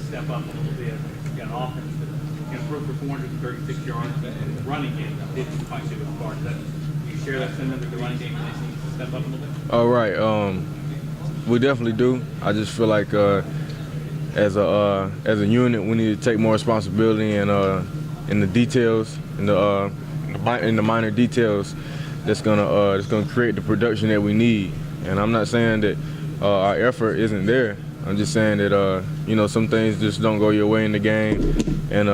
step up a little bit. You got an offense that improved for 436 yards, and the running game didn't quite do its part. Do you share that sentiment that the running game needs to step up a little bit? All right. We definitely do. I just feel like as a unit, we need to take more responsibility in the details, in the minor details. That's gonna create the production that we need. And I'm not saying that our effort isn't there. I'm just saying that some things just don't go your way in the game, and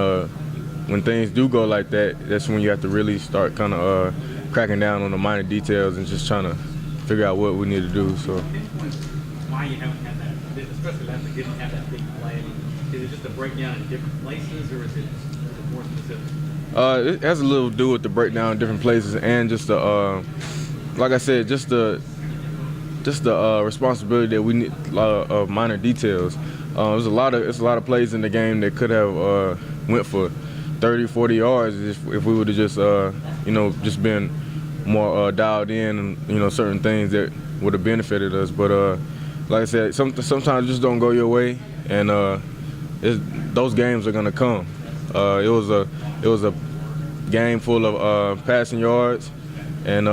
when things do go like that, that's when you have to really start kind of cracking down on the minor details and just trying to figure out what we need to do. So. Why you haven't had that, especially that they didn't have that big play? Is it just a breakdown in different places, or is it more specific? It has a little to do with the breakdown in different places, and just the, like I said, just the responsibility that we need of minor details. There's a lot of plays in the game that could have went for 30, 40 yards if we would have just just been more dialed in, and certain things that would have benefited us. But like I said, sometimes it just don't go your way, and those games are gonna come. It was a game full of passing yards, and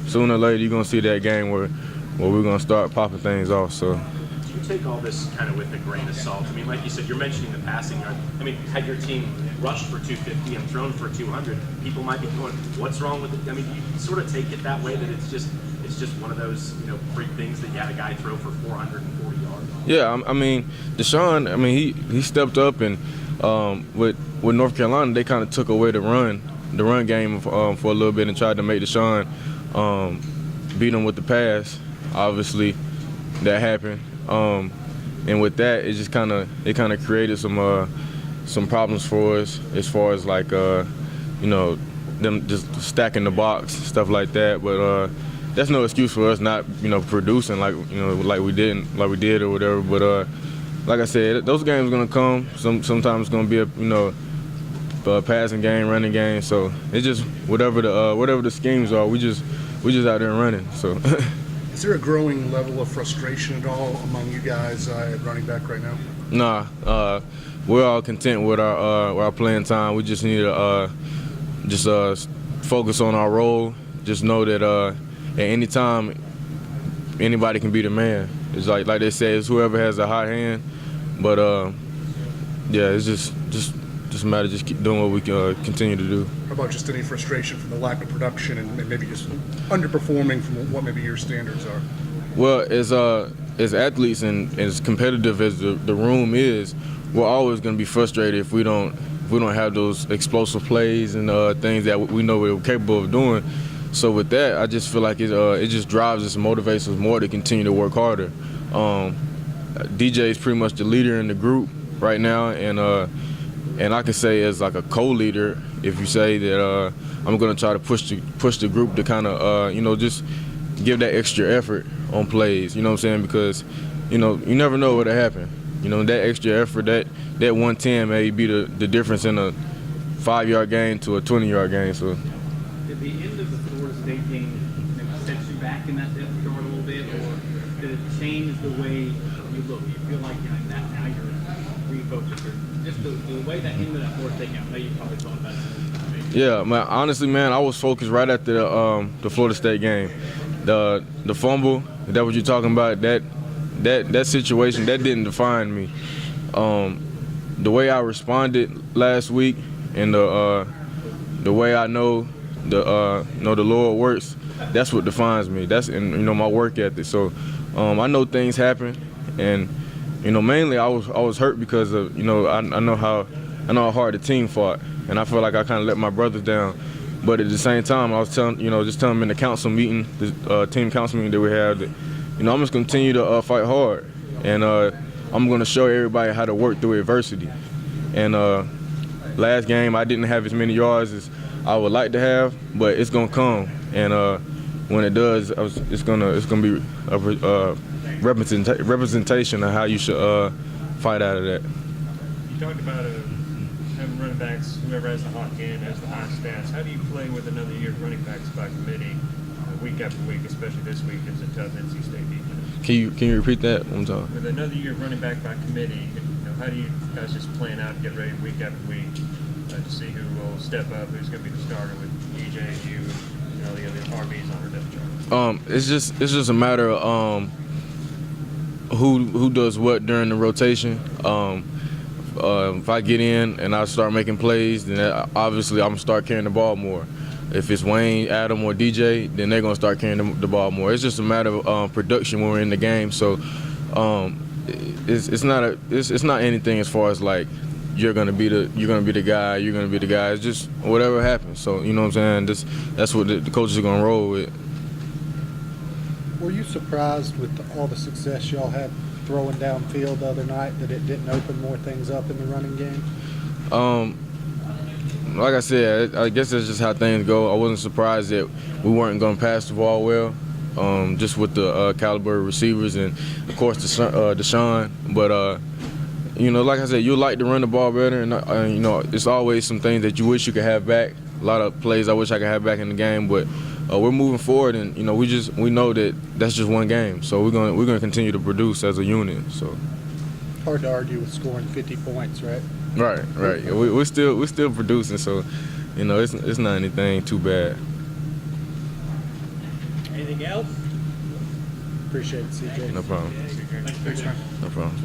sooner or later you're gonna see that game where we're gonna start popping things off. So. Do you take all this kind of with a grain of salt? I mean, like you said, you're mentioning the passing yard. I mean, had your team rushed for 250 and thrown for 200, people might be going, "What's wrong with it?" I mean, you sort of take it that way, that it's just one of those freak things that you had a guy throw for 440 yards. Yeah, I mean, Deshaun. I mean, he stepped up, and with North Carolina, they kind of took away the run game for a little bit and tried to make Deshaun beat him with the pass. Obviously, that happened, and with that, it just kind of created some problems for us as far as like them just stacking the box, stuff like that. But that's no excuse for us not producing like we did or whatever. But like I said, those games are gonna come. Sometimes it's gonna be a passing game, running game. So it's just whatever the schemes are. We just out there running. So. Is there a growing level of frustration at all among you guys at running back right now? Nah, we're all content with our playing time. We just need to focus on our role. Just know that at any time, anybody can be the man. It's like they say, it's whoever has a hot hand. But yeah, it's just a matter of just keep doing what we can continue to do. How about just any frustration from the lack of production and maybe just underperforming from what maybe your standards are? Well, as athletes and as competitive as the room is, we're always going to be frustrated if we don't have those explosive plays and things that we know we're capable of doing. So with that, I just feel like it just drives us and motivates us more to continue to work harder. DJ is pretty much the leader in the group right now, and I can say as like a co-leader, if you say that I'm going to try to push the group to kind of just give that extra effort on plays. You know what I'm saying? Because you never know what'll happen. That extra effort, that 110 may be the difference in a 5-yard gain to a 20-yard gain. So. Did the end of the Florida State game maybe set you back in that depth chart a little bit, or did it change the way you look? You feel like now you're refocused, or just the way that ended that Florida State game? I know you probably thought about it. Yeah, man. Honestly, man, I was focused right after the Florida State game. The fumble, that what you're talking about? That situation, that didn't define me. The way I responded last week, and the way I know the Lord works, that's what defines me. That's in my work ethic. So I know things happen, and mainly I was hurt because of I know how hard the team fought, and I feel like I kind of let my brothers down. But at the same time, I was telling them in the council meeting, the team council meeting that we had, that I'm just gonna continue to fight hard, and I'm gonna show everybody how to work through adversity. And last game, I didn't have as many yards as I would like to have, but it's gonna come, and when it does, it's gonna be a representation of how you should fight out of that. You talked about having running backs, whoever has the hot hand has the hot stats. How do you play with another year of running backs by committee week after week, especially this week as a tough NC State defense? Can you repeat that one time? With another year of running back by committee, how do you guys just plan out and get ready week after week to see who will step up, who's going to be the starter with DJ and you, the other RBs on our depth chart? It's just a matter of who does what during the rotation. If I get in and I start making plays, then obviously I'm gonna start carrying the ball more. If it's Wayne, Adam, or DJ, then they're gonna start carrying the ball more. It's just a matter of production when we're in the game. So it's not anything as far as like you're gonna be the guy. It's just whatever happens. So you know what I'm saying. That's what the coaches are gonna roll with. Were you surprised with all the success y'all had throwing downfield the other night that it didn't open more things up in the running game? Like I said, I guess that's just how things go. I wasn't surprised that we weren't going to pass the ball well, just with the caliber of receivers and, of course, Deshaun. But, like I said, you like to run the ball better, and, it's always some things that you wish you could have back. A lot of plays I wish I could have back in the game, but we're moving forward, and we know that that's just one game. So we're gonna continue to produce as a unit. So Hard to argue with scoring 50 points, right? right. We're still producing. So it's not anything too bad. Anything else? Appreciate it, CJ. No problem. Thanks, man. No problem.